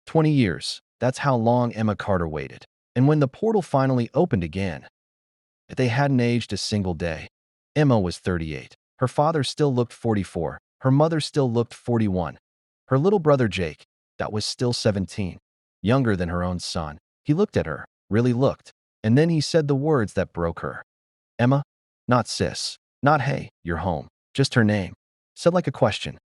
20 years. That's how long Emma Carter waited. And when the portal finally opened again, they hadn't aged a single day. Emma was 38. Her father still looked 44. Her mother still looked 41. Her little brother Jake, that was still 17, younger than her own son. He looked at her, really looked, and then he said the words that broke her. Emma? Not sis. Not hey, you're home. Just her name. Said like a question.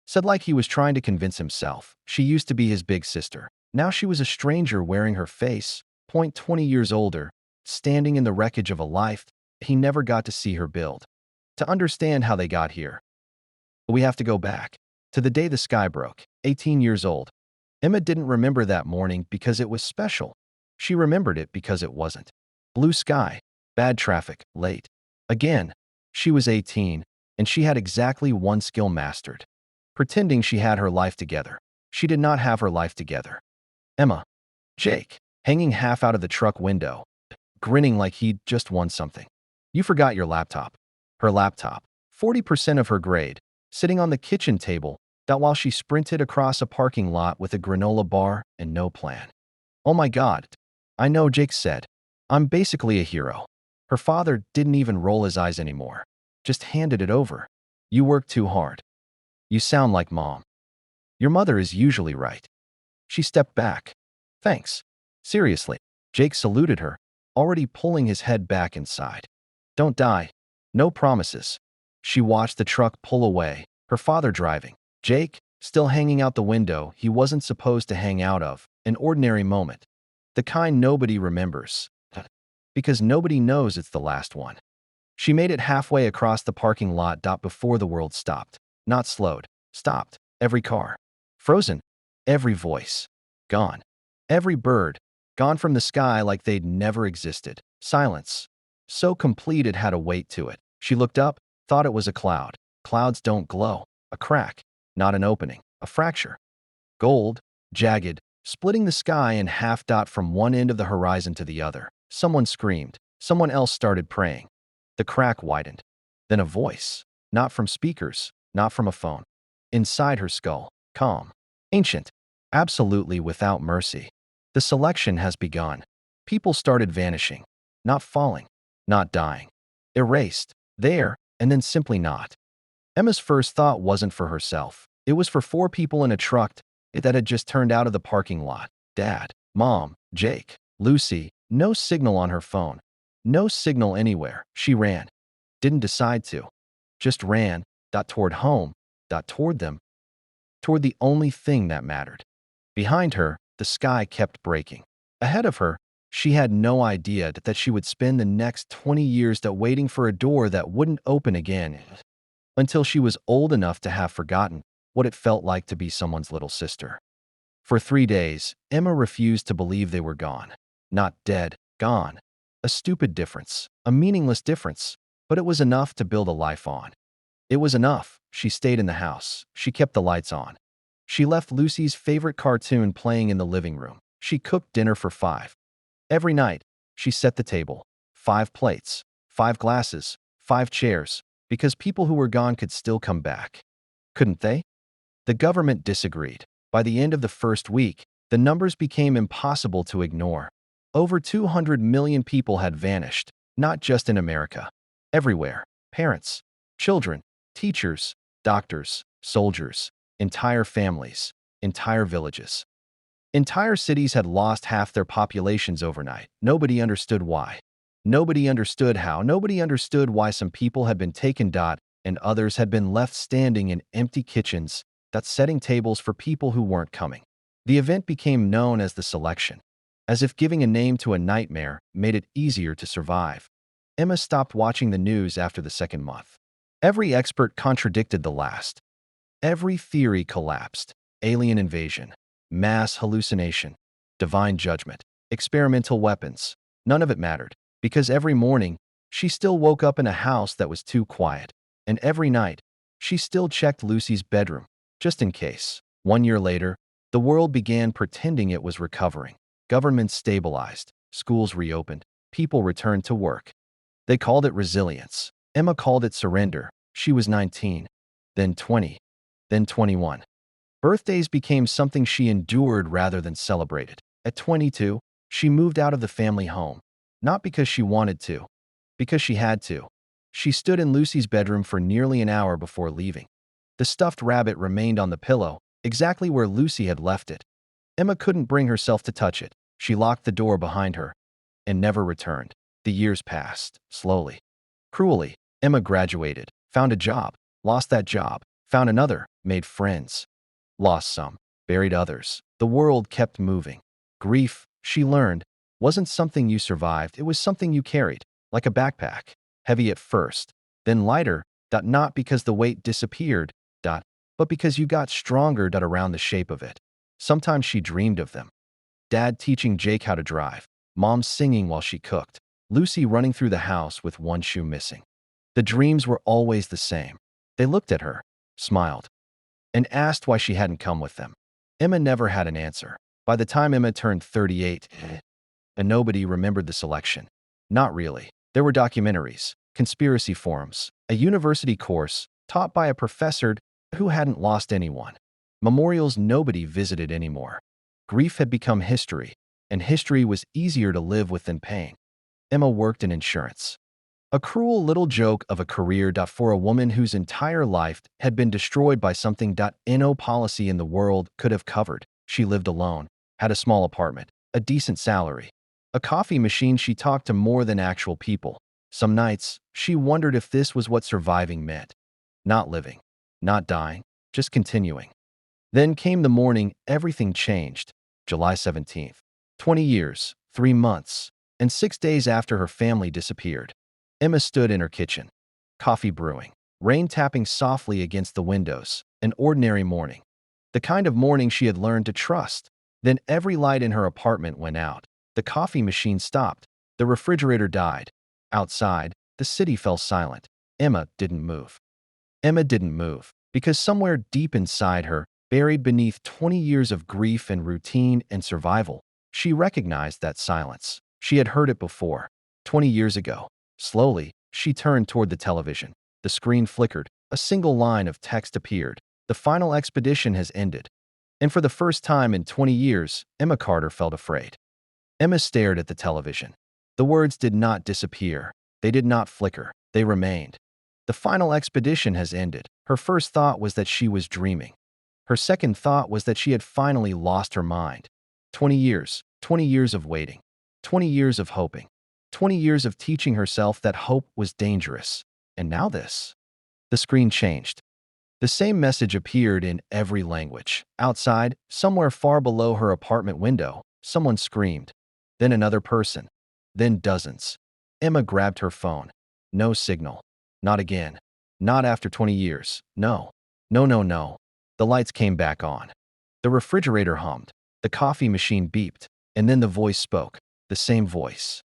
Said like he was trying to convince himself. She used to be his big sister. Now she was a stranger wearing her face, 20 years older, standing in the wreckage of a life he never got to see her build. To understand how they got here, we have to go back to the day the sky broke, 18 years old. Emma didn't remember that morning because it was special. She remembered it because it wasn't. Blue sky, bad traffic, late. Again, she was 18, and she had exactly one skill mastered: pretending she had her life together. She did not have her life together. Emma. Jake, hanging half out of the truck window, grinning like he'd just won something. You forgot your laptop. Her laptop, 40% of her grade, sitting on the kitchen table, that while she sprinted across a parking lot with a granola bar and no plan. Oh my God. I know, Jake said. I'm basically a hero. Her father didn't even roll his eyes anymore. Just handed it over. You work too hard. You sound like mom. Your mother is usually right. She stepped back. Thanks. Seriously. Jake saluted her, already pulling his head back inside. Don't die. No promises. She watched the truck pull away, her father driving. Jake, still hanging out the window he wasn't supposed to hang out of, an ordinary moment. The kind nobody remembers. Because nobody knows it's the last one. She made it halfway across the parking lot before the world stopped. Not slowed. Stopped. Every car. Frozen. Every voice. Gone. Every bird. Gone from the sky like they'd never existed. Silence. So complete it had a weight to it. She looked up, thought it was a cloud. Clouds don't glow. A crack. Not an opening. A fracture. Gold. Jagged. Splitting the sky in half. From one end of the horizon to the other. Someone screamed. Someone else started praying. The crack widened. Then a voice. Not from speakers. Not from a phone. Inside her skull. Calm. Ancient. Absolutely without mercy. The selection has begun. People started vanishing. Not falling. Not dying. Erased. There, and then simply not. Emma's first thought wasn't for herself. It was for 4 people in a truck that had just turned out of the parking lot. Dad, Mom, Jake, Lucy. No signal on her phone. No signal anywhere. She ran. Didn't decide to. Just ran. Toward home. Toward them. Toward the only thing that mattered. Behind her, the sky kept breaking. Ahead of her, she had no idea that she would spend the next 20 years waiting for a door that wouldn't open again, until she was old enough to have forgotten what it felt like to be someone's little sister. For 3 days, Emma refused to believe they were gone. Not dead, gone. A stupid difference, a meaningless difference, but it was enough to build a life on. It was enough. She stayed in the house. She kept the lights on. She left Lucy's favorite cartoon playing in the living room. She cooked dinner for 5. Every night, she set the table. 5 plates, 5 glasses, 5 chairs, because people who were gone could still come back. Couldn't they? The government disagreed. By the end of the first week, the numbers became impossible to ignore. Over 200 million people had vanished, not just in America. Everywhere. Parents, children, teachers, doctors, soldiers, entire families, entire villages. Entire cities had lost half their populations overnight. Nobody understood why. Nobody understood how. Nobody understood why some people had been taken and others had been left standing in empty kitchens setting tables for people who weren't coming. The event became known as the selection, as if giving a name to a nightmare made it easier to survive. Emma stopped watching the news after the second month. Every expert contradicted the last. Every theory collapsed. Alien invasion, mass hallucination, divine judgment, experimental weapons. None of it mattered, because every morning, she still woke up in a house that was too quiet. And every night, she still checked Lucy's bedroom, just in case. 1 year later, the world began pretending it was recovering. Governments stabilized, schools reopened, people returned to work. They called it resilience. Emma called it surrender. She was 19, then 20, then 21. Birthdays became something she endured rather than celebrated. At 22, she moved out of the family home, not because she wanted to, because she had to. She stood in Lucy's bedroom for nearly an hour before leaving. The stuffed rabbit remained on the pillow, exactly where Lucy had left it. Emma couldn't bring herself to touch it. She locked the door behind her and never returned. The years passed, slowly. Cruelly, Emma graduated, found a job, lost that job, found another, made friends. Lost some, buried others. The world kept moving. Grief, she learned, wasn't something you survived, it was something you carried, like a backpack, heavy at first, then lighter, not because the weight disappeared, but because you got stronger around the shape of it. Sometimes she dreamed of them. Dad teaching Jake how to drive, Mom singing while she cooked, Lucy running through the house with one shoe missing. The dreams were always the same. They looked at her, smiled, and asked why she hadn't come with them. Emma never had an answer. By the time Emma turned 38, and nobody remembered the selection. Not really. There were documentaries, conspiracy forums, a university course taught by a professor who hadn't lost anyone, memorials nobody visited anymore. Grief had become history, and history was easier to live with than pain. Emma worked in insurance. A cruel little joke of a career for a woman whose entire life had been destroyed by something no policy in the world could have covered. She lived alone, had a small apartment, a decent salary, a coffee machine. She talked to more than actual people. Some nights, she wondered if this was what surviving meant. Not living, not dying, just continuing. Then came the morning everything changed. July 17th. 20 years, 3 months, and 6 days after her family disappeared. Emma stood in her kitchen. Coffee brewing, rain tapping softly against the windows. An ordinary morning. The kind of morning she had learned to trust. Then every light in her apartment went out. The coffee machine stopped. The refrigerator died. Outside, the city fell silent. Emma didn't move. Emma didn't move because somewhere deep inside her, buried beneath 20 years of grief and routine and survival, she recognized that silence. She had heard it before, 20 years ago. Slowly, she turned toward the television. The screen flickered. A single line of text appeared. The final expedition has ended. And for the first time in 20 years, Emma Carter felt afraid. Emma stared at the television. The words did not disappear. They did not flicker. They remained. The final expedition has ended. Her first thought was that she was dreaming. Her second thought was that she had finally lost her mind. 20 years of waiting, 20 years of hoping, 20 years of teaching herself that hope was dangerous. And now this. The screen changed. The same message appeared in every language. Outside, somewhere far below her apartment window, someone screamed. Then another person. Then dozens. Emma grabbed her phone. No signal. Not again. Not after 20 years. No. No, no, no. The lights came back on. The refrigerator hummed. The coffee machine beeped. And then the voice spoke. The same voice.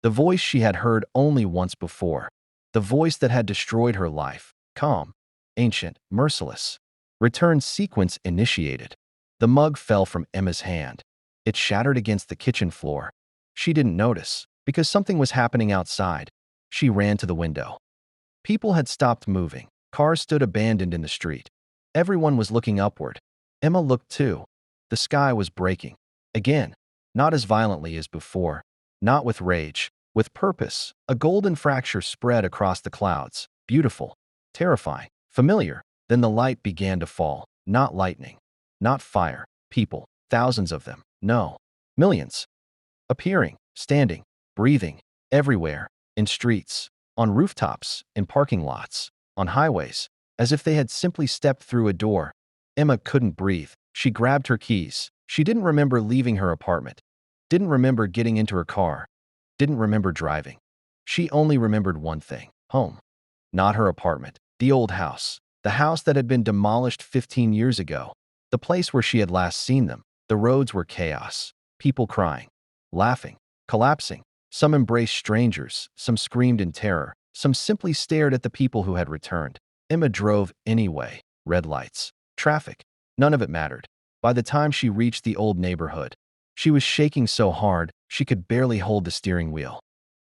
The voice she had heard only once before. The voice that had destroyed her life. Calm. Ancient. Merciless. Return sequence initiated. The mug fell from Emma's hand. It shattered against the kitchen floor. She didn't notice, because something was happening outside. She ran to the window. People had stopped moving. Cars stood abandoned in the street. Everyone was looking upward. Emma looked too. The sky was breaking. Again, not as violently as before. Not with rage. With purpose. A golden fracture spread across the clouds. Beautiful. Terrifying. Familiar. Then the light began to fall. Not lightning. Not fire. People. Thousands of them. No. Millions. Appearing. Standing. Breathing. Everywhere. In streets. On rooftops. In parking lots. On highways. As if they had simply stepped through a door. Emma couldn't breathe. She grabbed her keys. She didn't remember leaving her apartment. Didn't remember getting into her car. Didn't remember driving. She only remembered one thing. Home. Not her apartment. The old house. The house that had been demolished 15 years ago. The place where she had last seen them. The roads were chaos. People crying. Laughing. Collapsing. Some embraced strangers. Some screamed in terror. Some simply stared at the people who had returned. Emma drove anyway. Red lights. Traffic. None of it mattered. By the time she reached the old neighborhood, she was shaking so hard she could barely hold the steering wheel.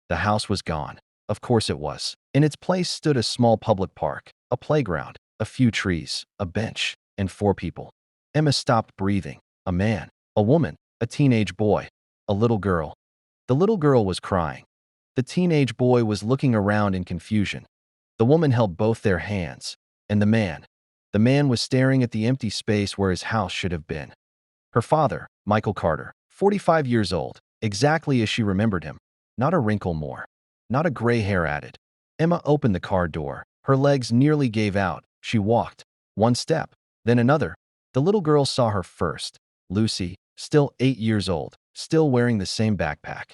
The house was gone. Of course it was. In its place stood a small public park, a playground, a few trees, a bench, and 4 people. Emma stopped breathing. A man, a woman, a teenage boy, a little girl. The little girl was crying. The teenage boy was looking around in confusion. The woman held both their hands. And the man was staring at the empty space where his house should have been. Her father, Michael Carter, 45 years old, exactly as she remembered him. Not a wrinkle more. Not a gray hair added. Emma opened the car door. Her legs nearly gave out. She walked. One step, then another. The little girl saw her first. Lucy, still 8 years old, still wearing the same backpack.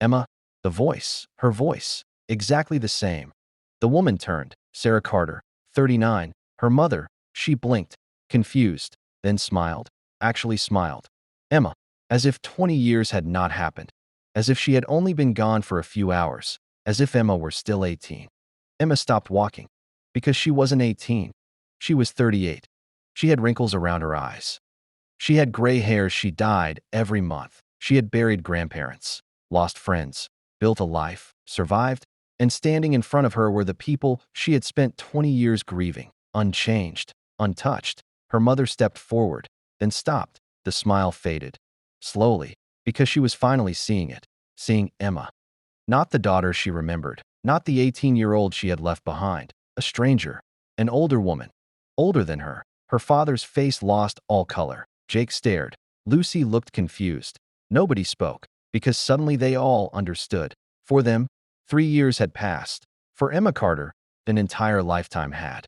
Emma, her voice, exactly the same. The woman turned. Sarah Carter, 39, her mother. She blinked, confused, then smiled. Actually smiled. Emma, as if 20 years had not happened. As if she had only been gone for a few hours. As if Emma were still 18. Emma stopped walking. Because she wasn't 18. She was 38. She had wrinkles around her eyes. She had gray hair. She died every month. She had buried grandparents, lost friends, built a life, survived, and standing in front of her were the people she had spent 20 years grieving, unchanged, untouched. Her mother stepped forward, then stopped. The smile faded. Slowly, because she was finally seeing it. Seeing Emma. Not the daughter she remembered, not the 18-year-old she had left behind. A stranger, an older woman, older than her. Her father's face lost all color. Jake stared. Lucy looked confused. Nobody spoke, because suddenly they all understood. For them, 3 years had passed. For Emma Carter, an entire lifetime had.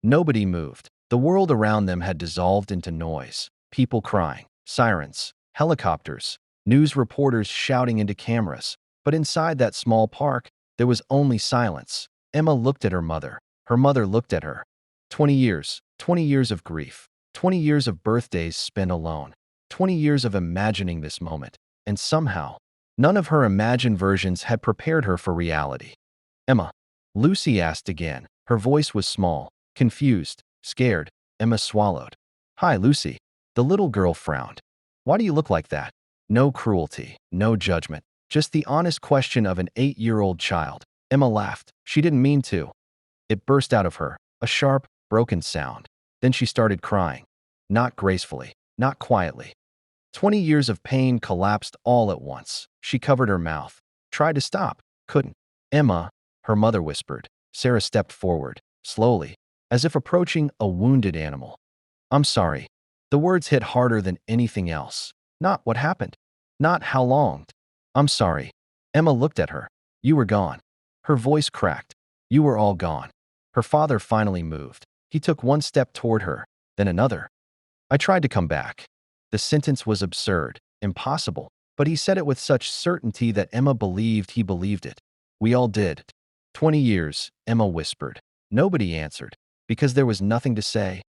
Nobody moved. The world around them had dissolved into noise. People crying, sirens, helicopters, news reporters shouting into cameras. But inside that small park, there was only silence. Emma looked at her mother. Her mother looked at her. 20 years of grief, 20 years of birthdays spent alone, 20 years of imagining this moment. And somehow, none of her imagined versions had prepared her for reality. Emma, Lucy asked again. Her voice was small, confused, scared. Emma swallowed. Hi, Lucy. The little girl frowned. Why do you look like that? No cruelty, no judgment, just the honest question of an 8-year-old child. Emma laughed. She didn't mean to. It burst out of her, a sharp, broken sound. Then she started crying. Not gracefully, not quietly. 20 years of pain collapsed all at once. She covered her mouth. Tried to stop. Couldn't. Emma, her mother whispered. Sarah stepped forward, slowly, as if approaching a wounded animal. I'm sorry. The words hit harder than anything else. Not what happened. Not how long. I'm sorry. Emma looked at her. You were gone. Her voice cracked. You were all gone. Her father finally moved. He took one step toward her, then another. I tried to come back. The sentence was absurd, impossible, but he said it with such certainty that Emma believed he believed it. We all did. 20 years, Emma whispered. Nobody answered, because there was nothing to say.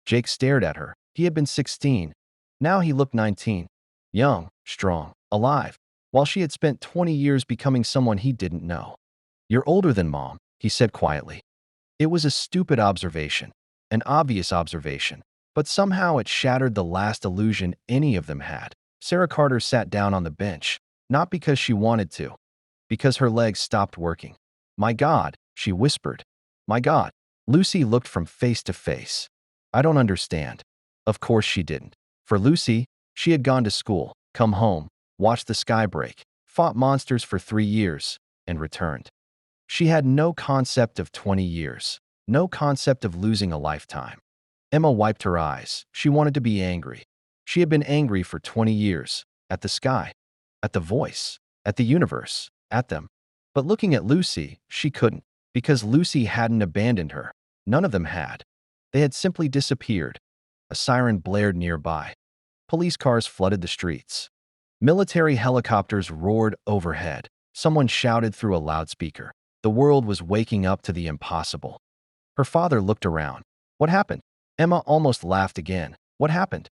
Jake stared at her. He had been 16. Now he looked 19. Young, strong, alive, while she had spent 20 years becoming someone he didn't know. You're older than Mom, he said quietly. It was a stupid observation, an obvious observation, but somehow it shattered the last illusion any of them had. Sarah Carter sat down on the bench, not because she wanted to, because her legs stopped working. My God, she whispered. My God. Lucy looked from face to face. I don't understand. Of course she didn't. For Lucy, she had gone to school, come home, watched the sky break, fought monsters for 3 years, and returned. She had no concept of 20 years, no concept of losing a lifetime. Emma wiped her eyes. She wanted to be angry. She had been angry for 20 years, at the sky, at the voice, at the universe, at them. But looking at Lucy, she couldn't, because Lucy hadn't abandoned her. None of them had. They had simply disappeared. A siren blared nearby. Police cars flooded the streets. Military helicopters roared overhead. Someone shouted through a loudspeaker. The world was waking up to the impossible. Her father looked around. What happened? Emma almost laughed again. What happened?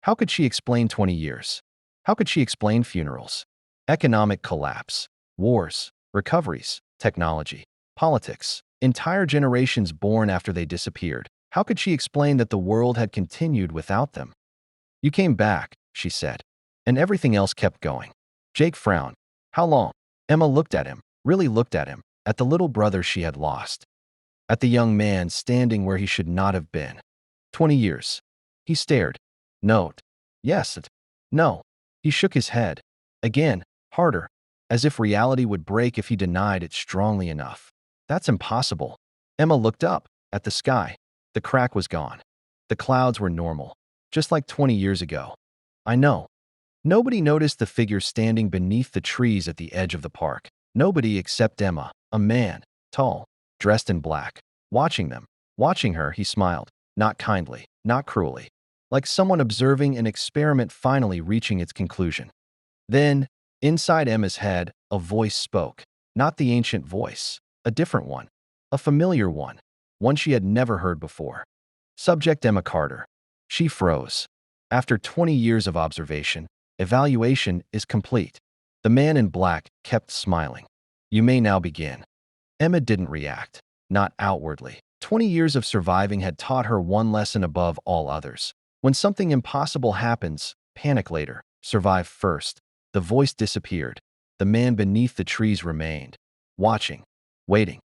How could she explain 20 years? How could she explain funerals? Economic collapse, wars, recoveries, technology, politics, entire generations born after they disappeared. How could she explain that the world had continued without them? You came back, she said, and everything else kept going. Jake frowned. How long? Emma looked at him, really looked at him, at the little brother she had lost, at the young man standing where he should not have been. 20 years. He stared. Note. Yes. No. He shook his head. Again, harder, as if reality would break if he denied it strongly enough. That's impossible. Emma looked up at the sky. The crack was gone. The clouds were normal, just like 20 years ago. I know. Nobody noticed the figure standing beneath the trees at the edge of the park. Nobody except Emma, a man, tall, dressed in black. Watching them, watching her, he smiled, not kindly, not cruelly, like someone observing an experiment finally reaching its conclusion. Then, inside Emma's head, a voice spoke. Not the ancient voice, a different one, a familiar one she had never heard before. Subject Emma Carter. She froze. After 20 years of observation, evaluation is complete. The man in black kept smiling. You may now begin. Emma didn't react, not outwardly. 20 years of surviving had taught her one lesson above all others. When something impossible happens, panic later, survive first. The voice disappeared. The man beneath the trees remained, watching, waiting.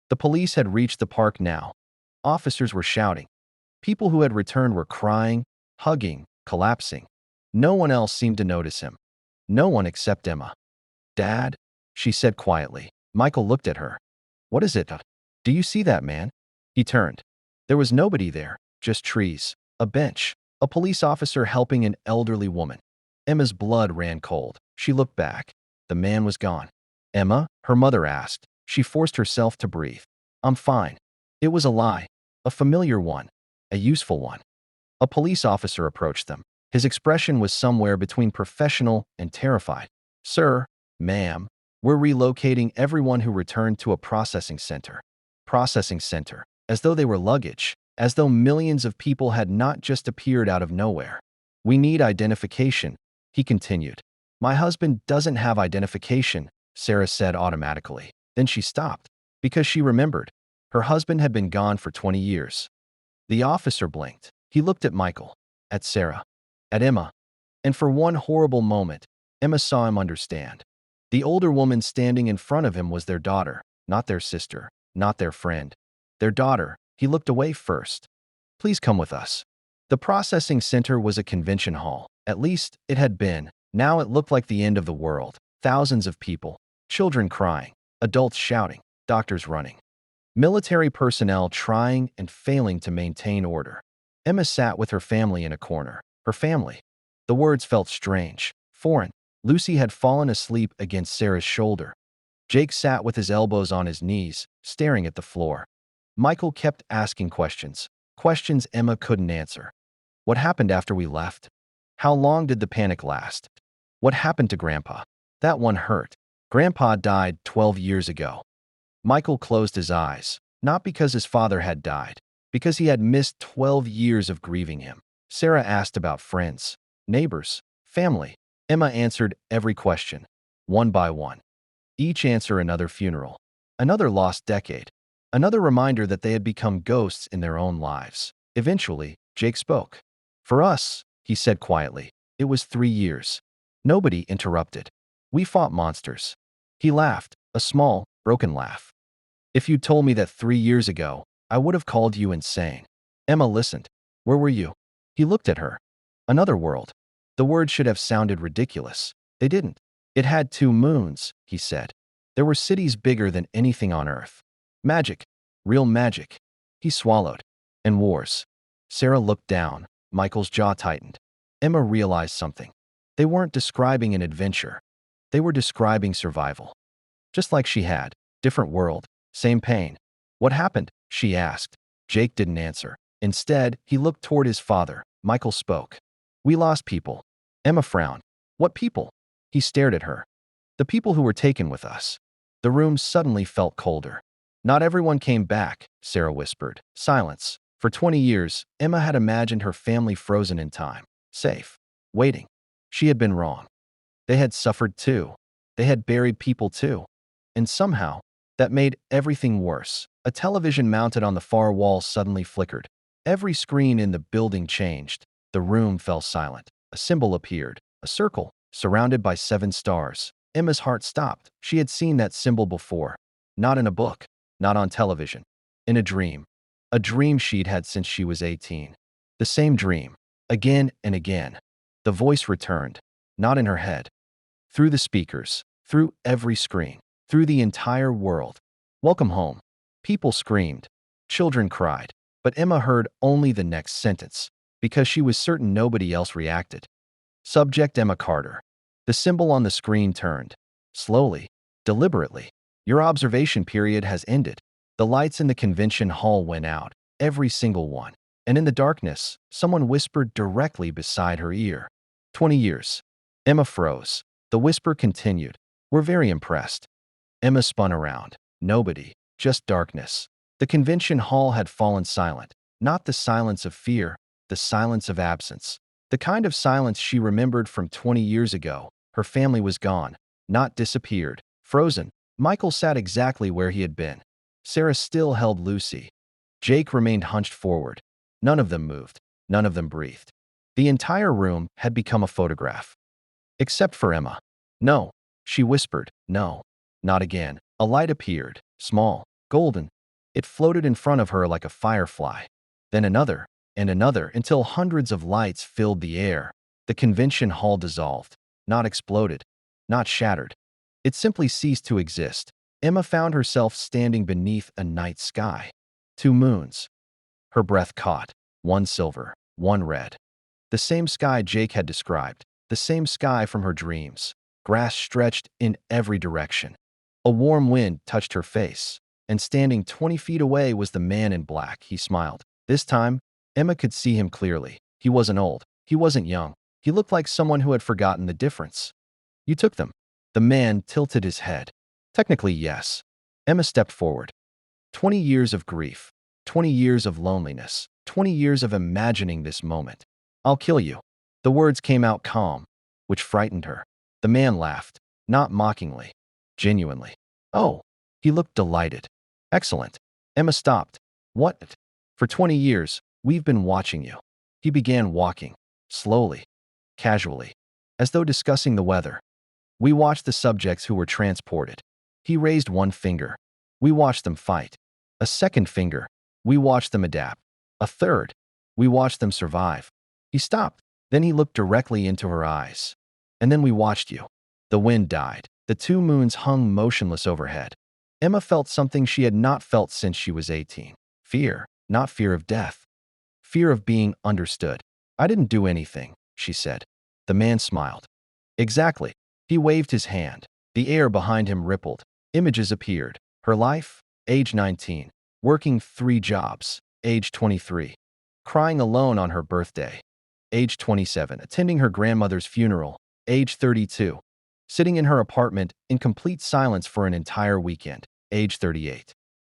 The police had reached the park now. Officers were shouting. People who had returned were crying, hugging, collapsing. No one else seemed to notice him. No one except Emma. Dad, she said quietly. Michael looked at her. What is it? Do you see that man? He turned. There was nobody there, just trees, a bench, a police officer helping an elderly woman. Emma's blood ran cold. She looked back. The man was gone. Emma, her mother asked. She forced herself to breathe. I'm fine. It was a lie, a familiar one, a useful one. A police officer approached them. His expression was somewhere between professional and terrified. Sir, ma'am, we're relocating everyone who returned to a processing center. Processing center, as though they were luggage, as though millions of people had not just appeared out of nowhere. We need identification, he continued. My husband doesn't have identification, Sarah said automatically. Then she stopped, because she remembered. Her husband had been gone for 20 years. The officer blinked. He looked at Michael, at Sarah, at Emma, and for one horrible moment, Emma saw him understand. The older woman standing in front of him was their daughter, not their sister, not their friend. Their daughter. He looked away first. Please come with us. The processing center was a convention hall. At least, it had been. Now it looked like the end of the world. Thousands of people, children crying, adults shouting, doctors running. Military personnel trying and failing to maintain order. Emma sat with her family in a corner. Her family. The words felt strange, foreign. Lucy had fallen asleep against Sarah's shoulder. Jake sat with his elbows on his knees, staring at the floor. Michael kept asking questions. Questions Emma couldn't answer. What happened after we left? How long did the panic last? What happened to Grandpa? That one hurt. Grandpa died 12 years ago. Michael closed his eyes, not because his father had died, because he had missed 12 years of grieving him. Sarah asked about friends, neighbors, family. Emma answered every question, one by one. Each answer another funeral, another lost decade, another reminder that they had become ghosts in their own lives. Eventually, Jake spoke. For us, he said quietly, it was 3 years. Nobody interrupted. We fought monsters. He laughed, a small, broken laugh. If you'd told me that 3 years ago, I would have called you insane. Emma listened. Where were you? He looked at her. Another world. The words should have sounded ridiculous. They didn't. It had 2 moons, he said. There were cities bigger than anything on Earth. Magic. Real magic. He swallowed. And wars. Sarah looked down. Michael's jaw tightened. Emma realized something. They weren't describing an adventure. They were describing survival. Just like she had. Different world. Same pain. What happened? She asked. Jake didn't answer. Instead, he looked toward his father. Michael spoke. We lost people. Emma frowned. What people? He stared at her. The people who were taken with us. The room suddenly felt colder. Not everyone came back, Sarah whispered. Silence. For 20 years, Emma had imagined her family frozen in time. Safe. Waiting. She had been wrong. They had suffered too. They had buried people too. And somehow, that made everything worse. A television mounted on the far wall suddenly flickered. Every screen in the building changed. The room fell silent. A symbol appeared. A circle, surrounded by 7 stars. Emma's heart stopped. She had seen that symbol before. Not in a book. Not on television. In a dream. A dream she'd had since she was 18. The same dream. Again and again. The voice returned, not in her head, through the speakers, through every screen, through the entire world. Welcome home. People screamed. Children cried. But Emma heard only the next sentence, because she was certain nobody else reacted. Subject Emma Carter. The symbol on the screen turned. Slowly, deliberately. Your observation period has ended. The lights in the convention hall went out, every single one. And in the darkness, someone whispered directly beside her ear. 20 years. Emma froze. The whisper continued. We're very impressed. Emma spun around. Nobody, just darkness. The convention hall had fallen silent. Not the silence of fear, the silence of absence. The kind of silence she remembered from 20 years ago. Her family was gone, not disappeared, frozen. Michael sat exactly where he had been. Sarah still held Lucy. Jake remained hunched forward. None of them moved. None of them breathed. The entire room had become a photograph. Except for Emma. No, she whispered, no, not again. A light appeared, small, golden. It floated in front of her like a firefly. Then another, and another, until hundreds of lights filled the air. The convention hall dissolved, not exploded, not shattered. It simply ceased to exist. Emma found herself standing beneath a night sky. 2 moons. Her breath caught, one silver, one red. The same sky Jake had described, the same sky from her dreams. Grass stretched in every direction. A warm wind touched her face, and standing 20 feet away was the man in black. He smiled. This time, Emma could see him clearly. He wasn't old. He wasn't young. He looked like someone who had forgotten the difference. You took them. The man tilted his head. Technically, yes. Emma stepped forward. 20 years of grief. 20 years of loneliness. 20 years of imagining this moment. I'll kill you. The words came out calm, which frightened her. The man laughed, not mockingly, genuinely. Oh, he looked delighted. Excellent. Emma stopped. What? For 20 years, we've been watching you. He began walking, slowly, casually, as though discussing the weather. We watched the subjects who were transported. He raised one finger. We watched them fight. A second finger. We watched them adapt. A third. We watched them survive. He stopped. Then he looked directly into her eyes. And then we watched you. The wind died. The 2 moons hung motionless overhead. Emma felt something she had not felt since she was 18. Fear, not fear of death. Fear of being understood. I didn't do anything, she said. The man smiled. Exactly. He waved his hand. The air behind him rippled. Images appeared. Her life, age 19. Working 3 jobs, age 23. Crying alone on her birthday, age 27. Attending her grandmother's funeral, age 32. Sitting in her apartment in complete silence for an entire weekend, age 38.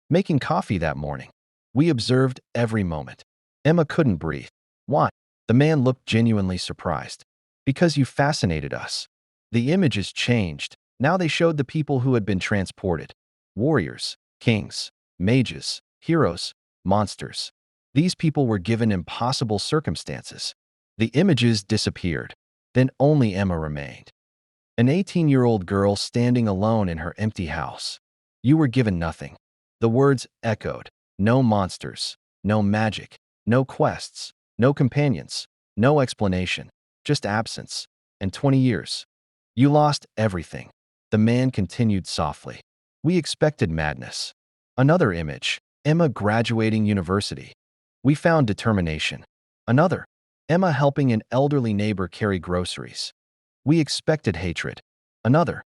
Making coffee that morning. We observed every moment. Emma couldn't breathe. Why? The man looked genuinely surprised. Because you fascinated us. The images changed. Now they showed the people who had been transported. Warriors, kings, mages, heroes, monsters. These people were given impossible circumstances. The images disappeared. Then only Emma remained. An 18-year-old girl standing alone in her empty house. You were given nothing. The words echoed. No monsters, no magic, no quests, no companions, no explanation, just absence. And 20 years. You lost everything. The man continued softly. We expected madness. Another image. Emma graduating university. We found determination. Another. Emma helping an elderly neighbor carry groceries. We expected hatred. Another.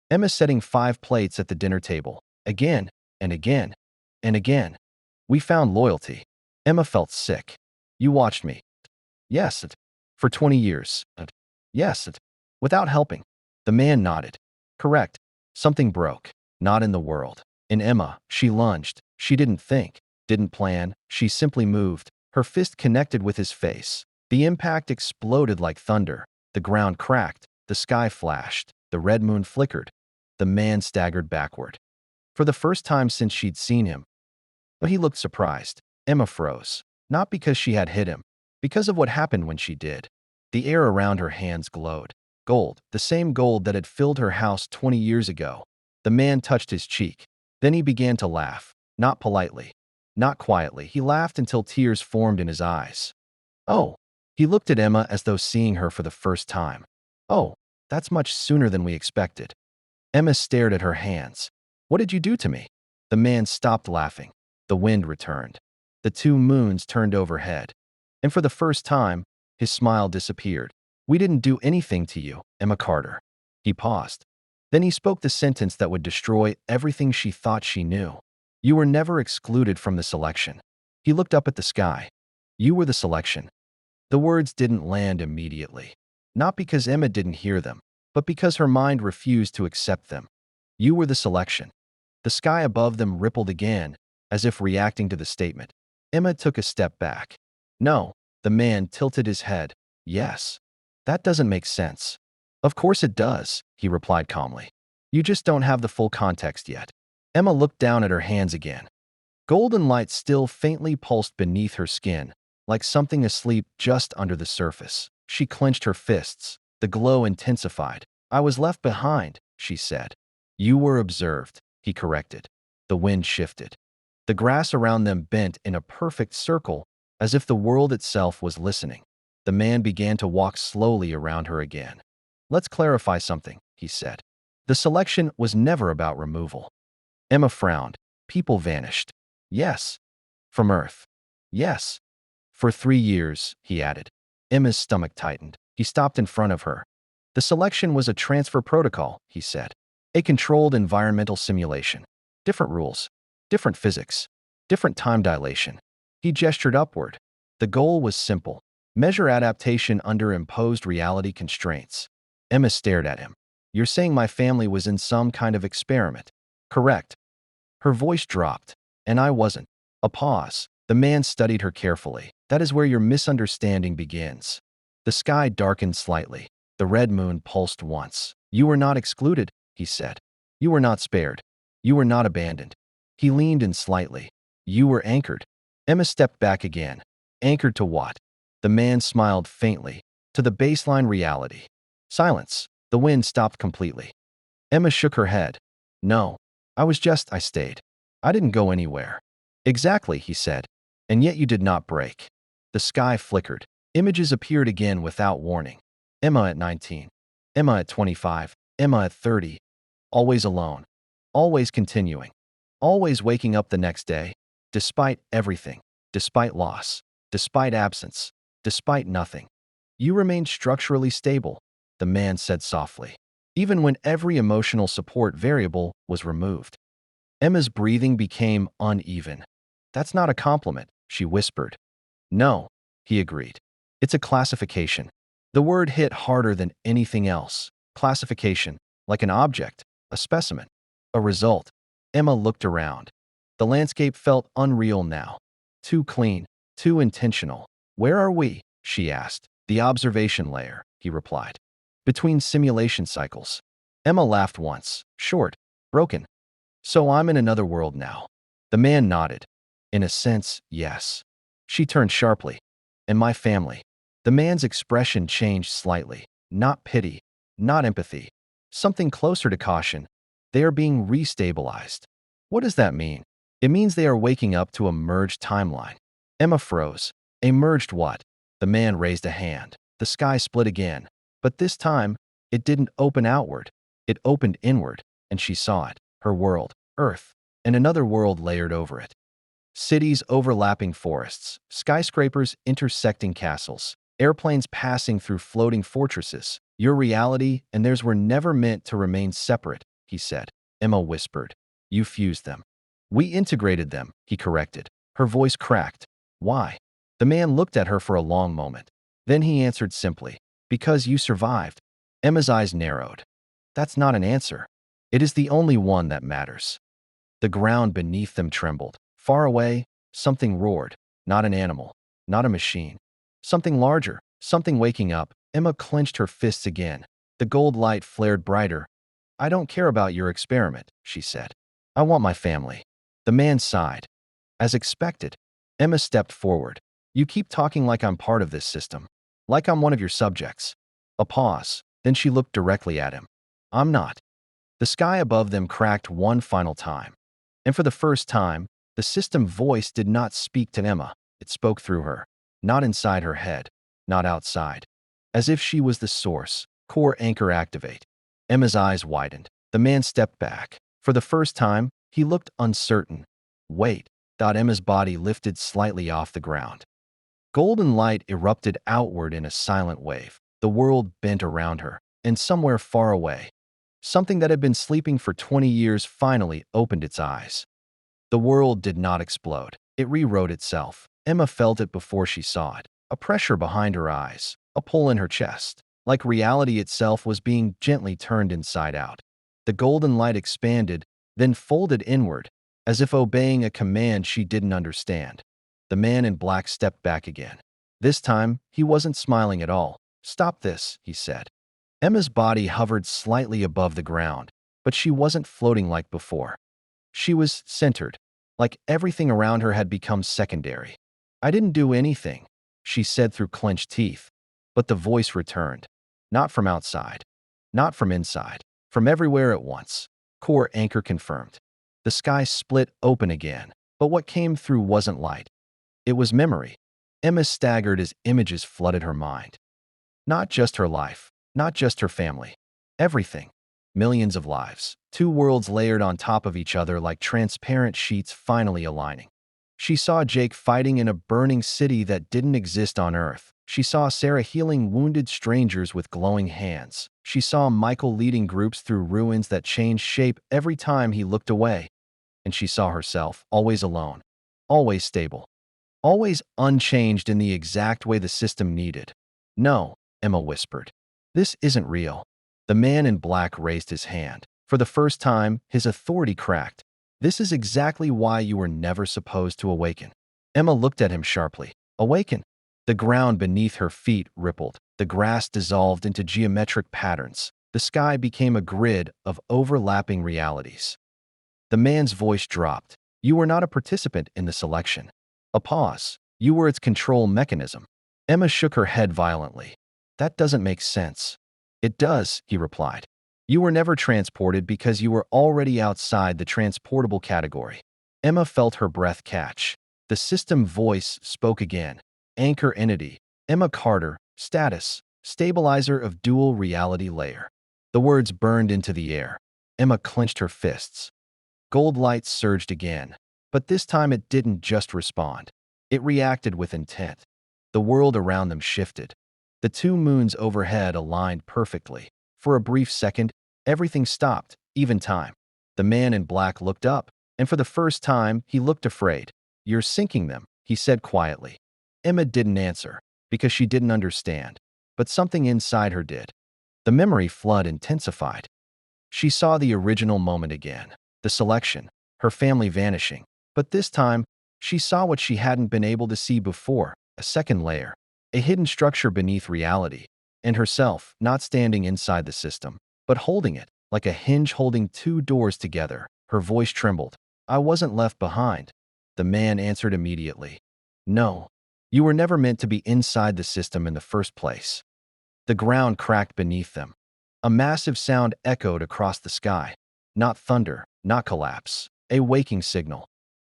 Emma setting 5 plates at the dinner table. Again, and again, and again. We found loyalty. Emma felt sick. You watched me. Yes, for 20 years. Yes, without helping. The man nodded. Correct. Something broke. Not in the world. In Emma, she lunged. She didn't think, didn't plan. She simply moved. Her fist connected with his face. The impact exploded like thunder. The ground cracked. The sky flashed. The red moon flickered. The man staggered backward. For the first time since she'd seen him. But he looked surprised. Emma froze. Not because she had hit him. Because of what happened when she did. The air around her hands glowed. Gold, the same gold that had filled her house 20 years ago. The man touched his cheek. Then he began to laugh. Not politely. Not quietly. He laughed until tears formed in his eyes. Oh, He looked at Emma as though seeing her for the first time. Oh, that's much sooner than we expected. Emma stared at her hands. What did you do to me? The man stopped laughing. The wind returned. The two moons turned overhead. And for the first time, his smile disappeared. We didn't do anything to you, Emma Carter. He paused. Then he spoke the sentence that would destroy everything she thought she knew. You were never excluded from the selection. He looked up at the sky. You were the selection. The words didn't land immediately. Not because Emma didn't hear them, but because her mind refused to accept them. You were the selection. The sky above them rippled again, as if reacting to the statement. Emma took a step back. No, the man tilted his head. Yes. That doesn't make sense. Of course it does, he replied calmly. You just don't have the full context yet. Emma looked down at her hands again. Golden light still faintly pulsed beneath her skin, like something asleep just under the surface. She clenched her fists. The glow intensified. I was left behind, she said. You were observed, he corrected. The wind shifted. The grass around them bent in a perfect circle, as if the world itself was listening. The man began to walk slowly around her again. Let's clarify something, he said. The selection was never about removal. Emma frowned. People vanished. Yes. From Earth. Yes. For 3 years, he added. Emma's stomach tightened. He stopped in front of her. The selection was a transfer protocol, he said. A controlled environmental simulation. Different rules. Different physics. Different time dilation. He gestured upward. The goal was simple. Measure adaptation under imposed reality constraints. Emma stared at him. You're saying my family was in some kind of experiment. Correct. Her voice dropped. And I wasn't. A pause. The man studied her carefully. That is where your misunderstanding begins. The sky darkened slightly. The red moon pulsed once. You were not excluded, he said. You were not spared. You were not abandoned. He leaned in slightly. You were anchored. Emma stepped back again. Anchored to what? The man smiled faintly. To the baseline reality. Silence. The wind stopped completely. Emma shook her head. No. I stayed. I didn't go anywhere. Exactly, he said. And yet you did not break. The sky flickered. Images appeared again without warning. Emma at 19. Emma at 25. Emma at 30. Always alone. Always continuing. Always waking up the next day. Despite everything. Despite loss. Despite absence. Despite nothing. You remained structurally stable, the man said softly, even when every emotional support variable was removed. Emma's breathing became uneven. That's not a compliment, she whispered. No, he agreed. It's a classification. The word hit harder than anything else. Classification, like an object, a specimen, a result. Emma looked around. The landscape felt unreal now. Too clean, too intentional. Where are we? She asked. The observation layer, he replied. Between simulation cycles. Emma laughed once, short, broken. So I'm in another world now. The man nodded. In a sense, yes. She turned sharply. And my family. The man's expression changed slightly. Not pity, not empathy. Something closer to caution. They are being restabilized. What does that mean? It means they are waking up to a merged timeline. Emma froze. A merged what? The man raised a hand. The sky split again. But this time, it didn't open outward. It opened inward, and she saw it. Her world, Earth, and another world layered over it. Cities overlapping forests, skyscrapers intersecting castles, airplanes passing through floating fortresses. Your reality and theirs were never meant to remain separate, he said. Emma whispered. You fused them. We integrated them, he corrected. Her voice cracked. Why? The man looked at her for a long moment. Then he answered simply, because you survived. Emma's eyes narrowed. That's not an answer. It is the only one that matters. The ground beneath them trembled. Far away, something roared. Not an animal, not a machine. Something larger, something waking up. Emma clenched her fists again. The gold light flared brighter. I don't care about your experiment, she said. I want my family. The man sighed. As expected, Emma stepped forward. You keep talking like I'm part of this system. Like I'm one of your subjects. A pause. Then she looked directly at him. I'm not. The sky above them cracked one final time. And for the first time, the system voice did not speak to Emma. It spoke through her, not inside her head. not outside. As if she was the source. Core anchor activate. Emma's eyes widened. The man stepped back. For the first time, he looked uncertain. Wait, thought Emma's body lifted slightly off the ground. Golden light erupted outward in a silent wave. The world bent around her, and somewhere far away, something that had been sleeping for 20 years finally opened its eyes. The world did not explode. It rewrote itself. Emma felt it before she saw it. A pressure behind her eyes, a pull in her chest, like reality itself was being gently turned inside out. The golden light expanded, then folded inward, as if obeying a command she didn't understand. The man in black stepped back again. This time, he wasn't smiling at all. "Stop this," he said. Emma's body hovered slightly above the ground, but she wasn't floating like before. She was centered, like everything around her had become secondary. "I didn't do anything," she said through clenched teeth. But the voice returned. Not from outside. Not from inside. From everywhere at once. Core anchor confirmed. The sky split open again, but what came through wasn't light. It was memory. Emma staggered as images flooded her mind. Not just her life, not just her family. Everything. Millions of lives. Two worlds layered on top of each other like transparent sheets finally aligning. She saw Jake fighting in a burning city that didn't exist on Earth. She saw Sarah healing wounded strangers with glowing hands. She saw Michael leading groups through ruins that changed shape every time he looked away. And she saw herself, always alone, always stable, always unchanged in the exact way the system needed. "No," Emma whispered. "This isn't real." The man in black raised his hand. For the first time, his authority cracked. "This is exactly why you were never supposed to awaken." Emma looked at him sharply. "Awaken?" The ground beneath her feet rippled. The grass dissolved into geometric patterns. The sky became a grid of overlapping realities. The man's voice dropped. "You were not a participant in the selection." A pause. "You were its control mechanism." Emma shook her head violently. "That doesn't make sense." "It does," he replied. "You were never transported because you were already outside the transportable category." Emma felt her breath catch. The system voice spoke again. Anchor entity. Emma Carter. Status. Stabilizer of dual reality layer. The words burned into the air. Emma clenched her fists. Gold light surged again, but this time it didn't just respond. It reacted with intent. The world around them shifted. The two moons overhead aligned perfectly. For a brief second, everything stopped, even time. The man in black looked up, and for the first time, he looked afraid. "You're sinking them," he said quietly. Emma didn't answer, because she didn't understand, but something inside her did. The memory flood intensified. She saw the original moment again. The selection, her family vanishing. But this time, she saw what she hadn't been able to see before, a second layer, a hidden structure beneath reality, and herself not standing inside the system, but holding it, like a hinge holding two doors together. Her voice trembled. "I wasn't left behind." The man answered immediately. "No, you were never meant to be inside the system in the first place." The ground cracked beneath them. A massive sound echoed across the sky. Not thunder, not collapse, a waking signal.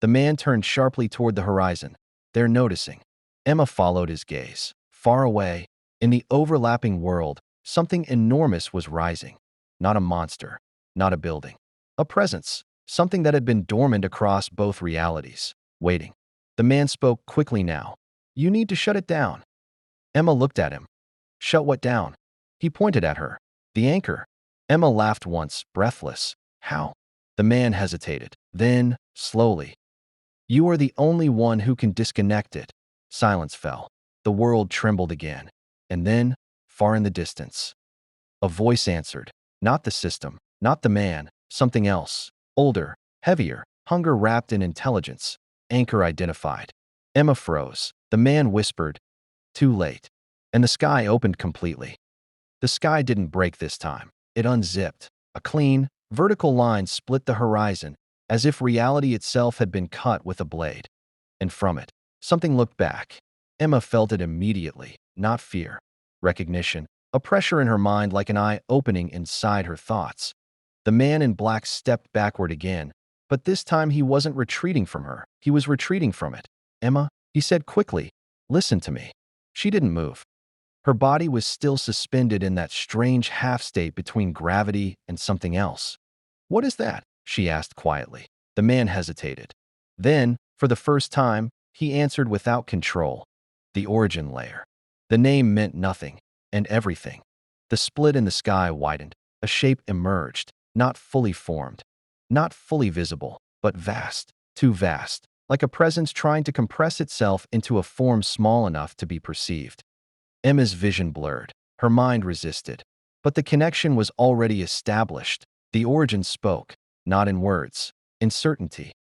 The man turned sharply toward the horizon. "They're noticing." Emma followed his gaze. Far away, in the overlapping world, something enormous was rising. Not a monster, not a building. A presence, something that had been dormant across both realities, waiting. The man spoke quickly now. "You need to shut it down." Emma looked at him. "Shut what down?" He pointed at her. "The anchor." Emma laughed once, breathless. "How?" The man hesitated. Then, slowly, "You are the only one who can disconnect it." Silence fell. The world trembled again. And then, far in the distance, a voice answered. Not the system, not the man, something else. Older, heavier, hunger wrapped in intelligence. Anchor identified. Emma froze. The man whispered, "Too late." And the sky opened completely. The sky didn't break this time. It unzipped. A clean, vertical line split the horizon, as if reality itself had been cut with a blade. And from it, something looked back. Emma felt it immediately, not fear. Recognition, a pressure in her mind like an eye opening inside her thoughts. The man in black stepped backward again, but this time he wasn't retreating from her. He was retreating from it. "Emma," he said quickly, "listen to me." She didn't move. Her body was still suspended in that strange half-state between gravity and something else. "What is that?" she asked quietly. The man hesitated. Then, for the first time, he answered without control. "The origin layer." The name meant nothing, and everything. The split in the sky widened. A shape emerged, not fully formed, not fully visible, but vast, too vast, like a presence trying to compress itself into a form small enough to be perceived. Emma's vision blurred. Her mind resisted. But the connection was already established. The origin spoke, not in words, in certainty.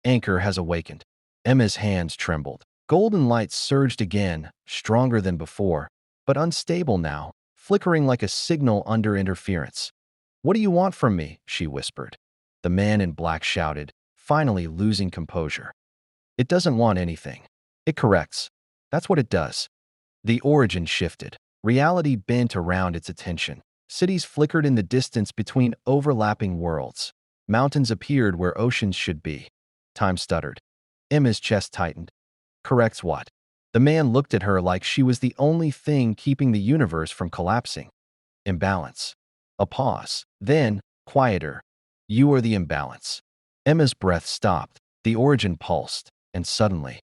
Anchor has awakened. Emma's hands trembled. Golden light surged again, stronger than before, but unstable now, flickering like a signal under interference. "What do you want from me?" she whispered. The man in black shouted, finally losing composure. "It doesn't want anything. It corrects. That's what it does." The origin shifted. Reality bent around its attention. Cities flickered in the distance between overlapping worlds. Mountains appeared where oceans should be. Time stuttered. Emma's chest tightened. "Corrects what?" The man looked at her like she was the only thing keeping the universe from collapsing. "Imbalance." A pause. Then, quieter. "You are the imbalance." Emma's breath stopped. The origin pulsed. And suddenly,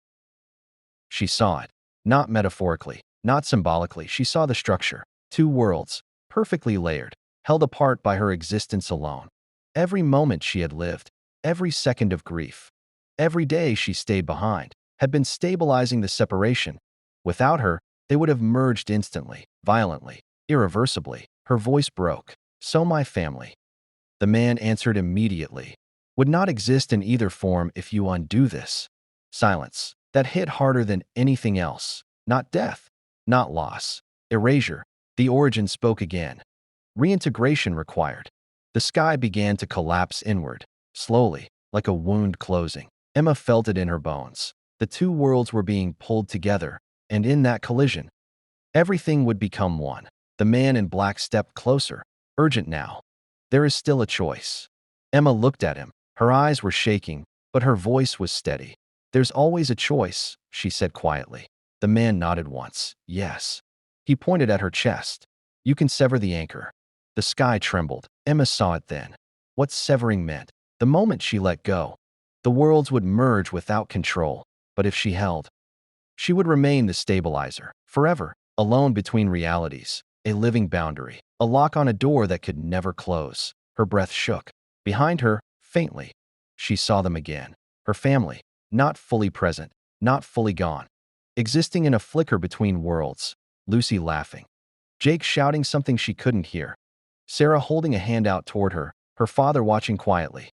she saw it. Not metaphorically, not symbolically. She saw the structure. Two worlds, perfectly layered, held apart by her existence alone. Every moment she had lived, every second of grief, every day she stayed behind, had been stabilizing the separation. Without her, they would have merged instantly, violently, irreversibly. Her voice broke. "So my family." The man answered immediately. "Would not exist in either form if you undo this." Silence. That hit harder than anything else. Not death. Not loss. Erasure. The origin spoke again. Reintegration required. The sky began to collapse inward, slowly, like a wound closing. Emma felt it in her bones. The two worlds were being pulled together, and in that collision, everything would become one. The man in black stepped closer, urgent now. "There is still a choice." Emma looked at him. Her eyes were shaking, but her voice was steady. "There's always a choice," she said quietly. The man nodded once. "Yes." He pointed at her chest. "You can sever the anchor." The sky trembled. Emma saw it then. What severing meant. The moment she let go, the worlds would merge without control. But if she held, she would remain the stabilizer, forever, alone between realities, a living boundary, a lock on a door that could never close. Her breath shook. Behind her, faintly, she saw them again. Her family, not fully present, not fully gone, existing in a flicker between worlds. Lucy laughing. Jake shouting something she couldn't hear. Sarah holding a hand out toward her, her father watching quietly.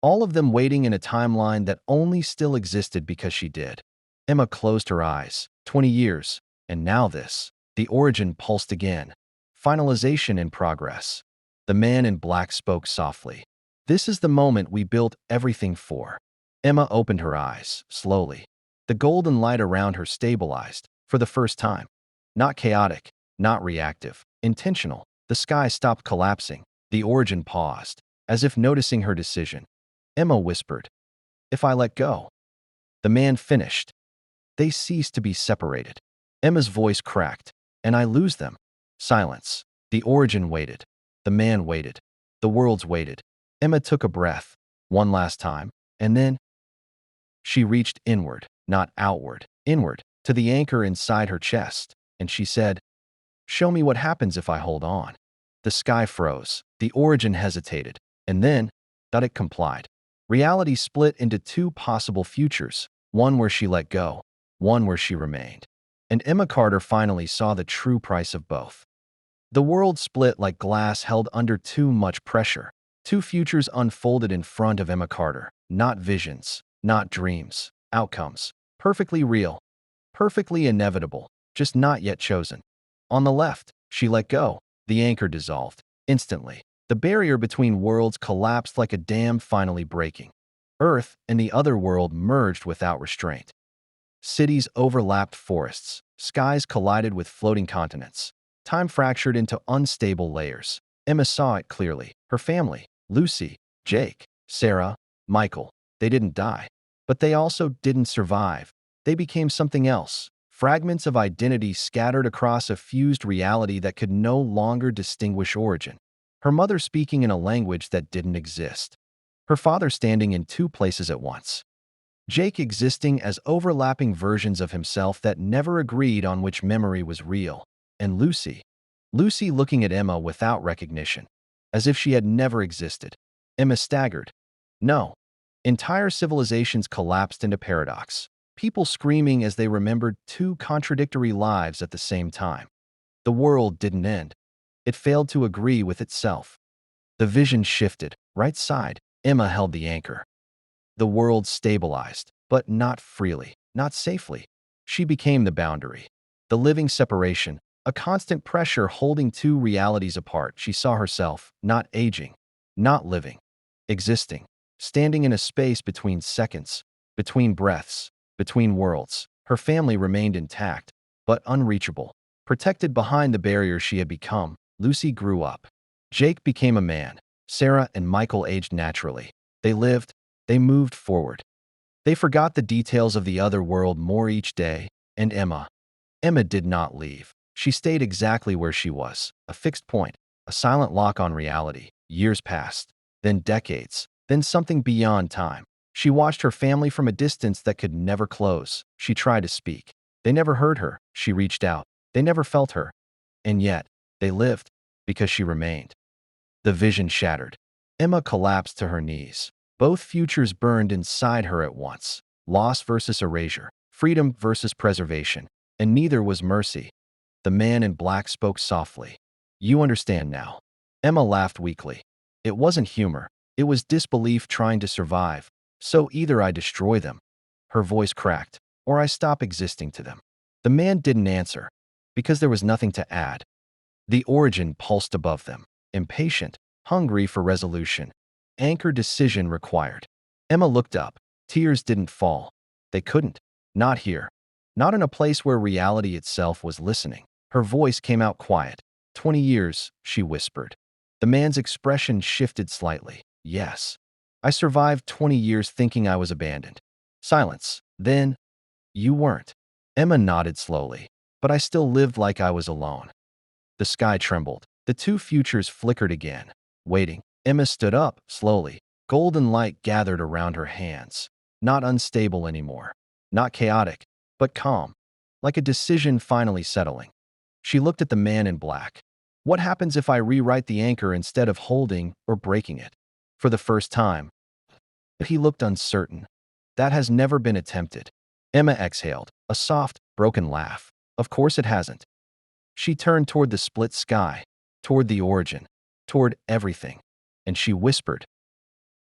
All of them waiting in a timeline that only still existed because she did. Emma closed her eyes. 20 years. And now this. The origin pulsed again. Finalization in progress. The man in black spoke softly. "This is the moment we built everything for." Emma opened her eyes, slowly. The golden light around her stabilized, for the first time. Not chaotic, not reactive, intentional. The sky stopped collapsing. The origin paused, as if noticing her decision. Emma whispered, "If I let go." The man finished. "They cease to be separated." Emma's voice cracked. "And I lose them." Silence. The origin waited. The man waited. The worlds waited. Emma took a breath, one last time, and then she reached inward, not outward, inward, to the anchor inside her chest, and she said, "Show me what happens if I hold on." The sky froze. The origin hesitated, and then, that it complied. Reality split into two possible futures, one where she let go, one where she remained. And Emma Carter finally saw the true price of both. The world split like glass held under too much pressure. Two futures unfolded in front of Emma Carter, not visions, not dreams, outcomes. Perfectly real, perfectly inevitable, just not yet chosen. On the left, she let go. The anchor dissolved. Instantly, the barrier between worlds collapsed like a dam finally breaking. Earth and the other world merged without restraint. Cities overlapped forests. Skies collided with floating continents. Time fractured into unstable layers. Emma saw it clearly. Her family, Lucy, Jake, Sarah, Michael, they didn't die. But they also didn't survive. They became something else, fragments of identity scattered across a fused reality that could no longer distinguish origin. Her mother speaking in a language that didn't exist. Her father standing in two places at once. Jake existing as overlapping versions of himself that never agreed on which memory was real. And Lucy. Lucy looking at Emma without recognition, as if she had never existed. Emma staggered. No. Entire civilizations collapsed into paradox. People screaming as they remembered two contradictory lives at the same time. The world didn't end. It failed to agree with itself. The vision shifted. Right side. Emma held the anchor. The world stabilized, but not freely, not safely. She became the boundary. The living separation, a constant pressure holding two realities apart. She saw herself, not aging, not living, existing, standing in a space between seconds, between breaths, between worlds. Her family remained intact, but unreachable. Protected behind the barrier she had become, Lucy grew up. Jake became a man. Sarah and Michael aged naturally. They lived, they moved forward. They forgot the details of the other world more each day, and Emma did not leave. She stayed exactly where she was, a fixed point, a silent lock on reality. Years passed, then decades, then something beyond time. She watched her family from a distance that could never close. She tried to speak. They never heard her. She reached out. They never felt her. And yet, they lived, because she remained. The vision shattered. Emma collapsed to her knees. Both futures burned inside her at once. Loss versus erasure. Freedom versus preservation. And neither was mercy. The man in black spoke softly. You understand now. Emma laughed weakly. It wasn't humor. It was disbelief trying to survive. So either I destroy them, her voice cracked, or I stop existing to them. The man didn't answer, because there was nothing to add. The origin pulsed above them, impatient, hungry for resolution. Anchor decision required. Emma looked up. Tears didn't fall. They couldn't. Not here. Not in a place where reality itself was listening. Her voice came out quiet. 20 years, she whispered. The man's expression shifted slightly. Yes. I survived 20 years thinking I was abandoned. Silence. Then, you weren't. Emma nodded slowly. But I still lived like I was alone. The sky trembled. The two futures flickered again. Waiting. Emma stood up, slowly. Golden light gathered around her hands. Not unstable anymore. Not chaotic, but calm. Like a decision finally settling. She looked at the man in black. What happens if I rewrite the anchor instead of holding or breaking it? For the first time. He looked uncertain. That has never been attempted. Emma exhaled, a soft, broken laugh. Of course it hasn't. She turned toward the split sky, toward the origin, toward everything. And she whispered,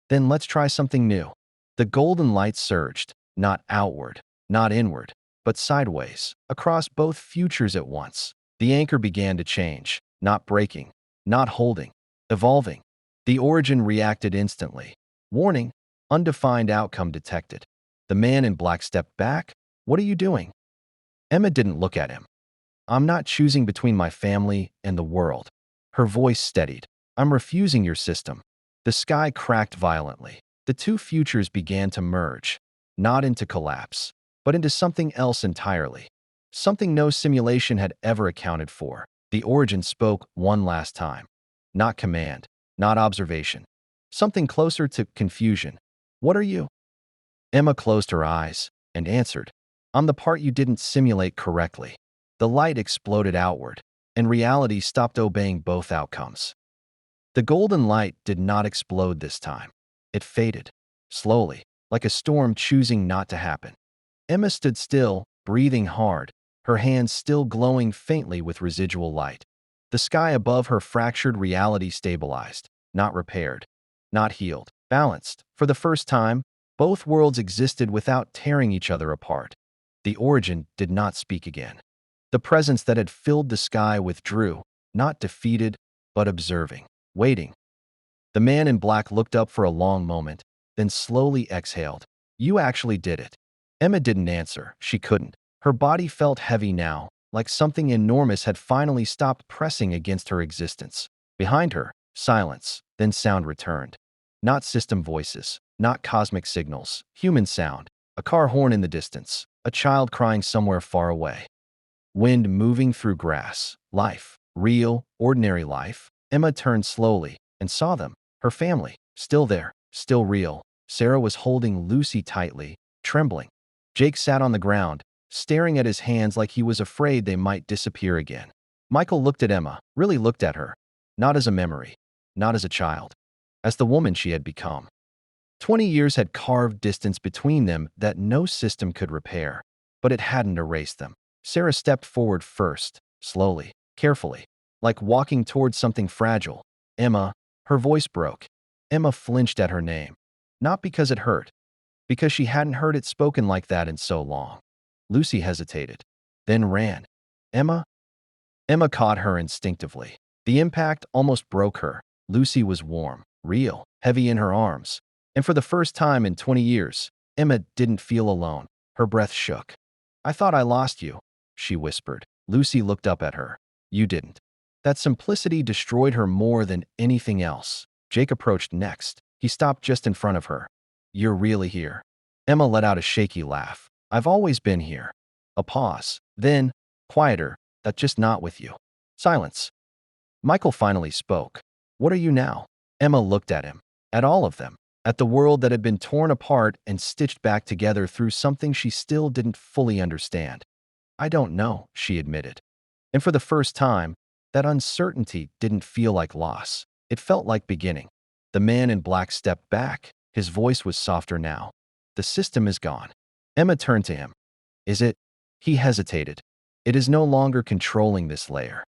then let's try something new. The golden light surged, not outward, not inward, but sideways, across both futures at once. The anchor began to change, not breaking, not holding, evolving. The origin reacted instantly. Warning, undefined outcome detected. The man in black stepped back. What are you doing? Emma didn't look at him. I'm not choosing between my family and the world. Her voice steadied. I'm refusing your system. The sky cracked violently. The two futures began to merge, not into collapse, but into something else entirely. Something no simulation had ever accounted for. The origin spoke one last time. Not command, not observation. Something closer to confusion. What are you? Emma closed her eyes and answered, I'm the part you didn't simulate correctly. The light exploded outward, and reality stopped obeying both outcomes. The golden light did not explode this time. It faded, slowly, like a storm choosing not to happen. Emma stood still, breathing hard, her hands still glowing faintly with residual light. The sky above her fractured reality stabilized, not repaired, not healed, balanced. For the first time, both worlds existed without tearing each other apart. The origin did not speak again. The presence that had filled the sky withdrew, not defeated, but observing, waiting. The man in black looked up for a long moment, then slowly exhaled. You actually did it. Emma didn't answer. She couldn't. Her body felt heavy now, like something enormous had finally stopped pressing against her existence. Behind her, silence, then sound returned. Not system voices, not cosmic signals, human sound. A car horn in the distance, A child crying somewhere far away. Wind moving through grass. Life. Real, ordinary life. Emma turned slowly and saw them. Her family. Still there. Still real. Sarah was holding Lucy tightly, trembling. Jake sat on the ground, staring at his hands like he was afraid they might disappear again. Michael looked at Emma, really looked at her. Not as a memory. Not as a child. As the woman she had become. 20 years had carved distance between them that no system could repair, but it hadn't erased them. Sarah stepped forward first, slowly, carefully, like walking towards something fragile. Emma, her voice broke. Emma flinched at her name. Not because it hurt, because she hadn't heard it spoken like that in so long. Lucy hesitated, then ran. Emma? Emma caught her instinctively. The impact almost broke her. Lucy was warm, real, heavy in her arms. And for the first time in 20 years, Emma didn't feel alone. Her breath shook. "I thought I lost you," she whispered. Lucy looked up at her. "You didn't." That simplicity destroyed her more than anything else. Jake approached next. He stopped just in front of her. "You're really here." Emma let out a shaky laugh. "I've always been here." A pause. Then, quieter, "That just not with you." Silence. Michael finally spoke. "What are you now?" Emma looked at him. At all of them. At the world that had been torn apart and stitched back together through something she still didn't fully understand. "I don't know," she admitted. And for the first time, that uncertainty didn't feel like loss. It felt like beginning. The man in black stepped back. His voice was softer now. "The system is gone." Emma turned to him. "Is it?" He hesitated. "It is no longer controlling this layer."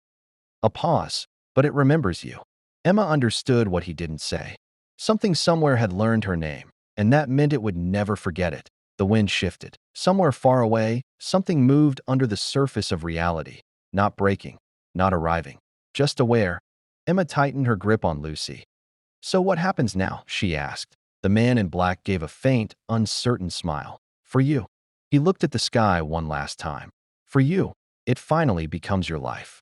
A pause. "But it remembers you." Emma understood what he didn't say. Something somewhere had learned her name, and that meant it would never forget it. The wind shifted. Somewhere far away, something moved under the surface of reality. Not breaking, not arriving, just aware. Emma tightened her grip on Lucy. "So what happens now?" she asked. The man in black gave a faint, uncertain smile. "For you." He looked at the sky one last time. "For you, it finally becomes your life."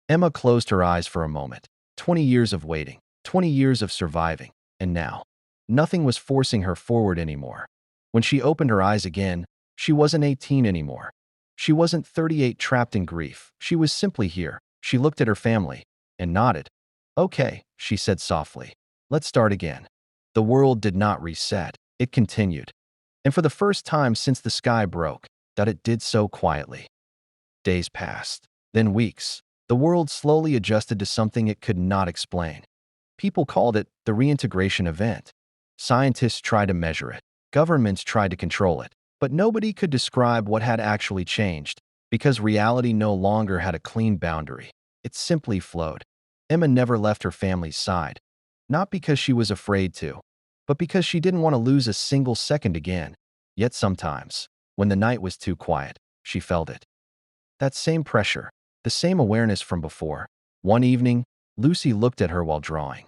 Emma closed her eyes for a moment. 20 years of waiting, 20 years of surviving. And now, nothing was forcing her forward anymore. When she opened her eyes again, she wasn't 18 anymore. She wasn't 38 trapped in grief. She was simply here. She looked at her family and nodded. "Okay," she said softly. "Let's start again." The world did not reset. It continued. And for the first time since the sky broke, that it did so quietly. Days passed. Then weeks. The world slowly adjusted to something it could not explain. People called it the reintegration event. Scientists tried to measure it. Governments tried to control it. But nobody could describe what had actually changed, because reality no longer had a clean boundary. It simply flowed. Emma never left her family's side. Not because she was afraid to, but because she didn't want to lose a single second again. Yet sometimes, when the night was too quiet, she felt it. That same pressure, the same awareness from before. One evening, Lucy looked at her while drawing.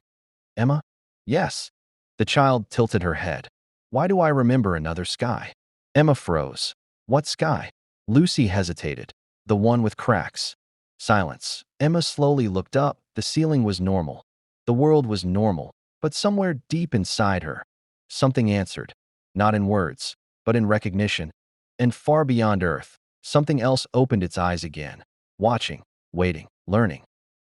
"Emma?" "Yes." The child tilted her head. "Why do I remember another sky?" Emma froze. "What sky?" Lucy hesitated. "The one with cracks." Silence. Emma slowly looked up. The ceiling was normal. The world was normal. But somewhere deep inside her, something answered. Not in words, but in recognition. And far beyond Earth, something else opened its eyes again. Watching, waiting, learning.